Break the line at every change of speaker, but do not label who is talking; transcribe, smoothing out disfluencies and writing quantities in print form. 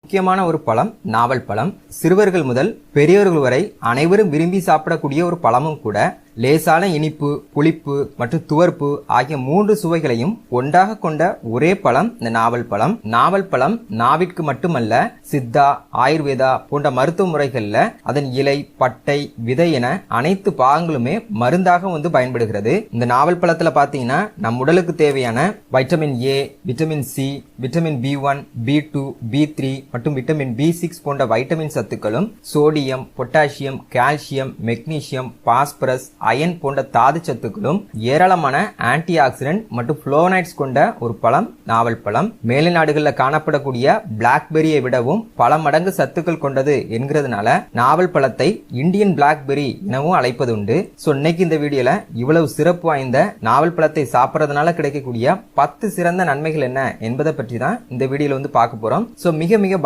முக்கியமான ஒரு பழம் நாவல் பழம். சிறுவர்கள் முதல் பெரியவர்கள் வரை அனைவரும் விரும்பி சாப்பிடக்கூடிய ஒரு பழமும் கூட. லேசான இனிப்பு, புளிப்பு மற்றும் துவர்ப்பு ஆகிய 3 சுவைகளையும் ஒன்றாக கொண்ட ஒரே பழம் இந்த நாவல் பழம். நாவல் பழம் நாவிற்கு மட்டுமல்ல, சித்தா, ஆயுர்வேதா போன்ற மருத்துவ முறைகள்ல அதன் இலை, பட்டை, விதை என அனைத்து பாகங்களுமே மருந்தாக பயன்படுகிறது. இந்த நாவல் பழத்துல பாத்தீங்கன்னா நம் உடலுக்கு தேவையான vitamin A, vitamin C, vitamin B1, B2, B3 மற்றும் விட்டமின் B6 போன்ற வைட்டமின் சத்துக்களும், sodium, potassium, calcium, magnesium, phosphorus, iron போன்ற தாது சத்துக்களும், ஏராளமான ஆன்டி ஆக்சிடென்ட் மற்றும் புளோனைட்ஸ் கொண்ட ஒரு பழம் நாவல் பழம். மேலை நாடுகளில் காணப்படக்கூடிய பிளாக்பெரியை விடவும் பல மடங்கு சத்துக்கள் கொண்டது என்கிறதுனால நாவல் பழத்தை இந்தியன் பிளாக்பெரி எனவும் அழைப்பது உண்டு. சோ இன்னைக்கு இந்த வீடியோல இவ்வளவு சிறப்பு வாய்ந்த நாவல் பழத்தை சாப்பிட்றதுனால கிடைக்கக்கூடிய 10 சிறந்த நன்மைகள் என்ன என்பதை பற்றி தான் இந்த வீடியோல பார்க்க போறோம். சோ மிக மிக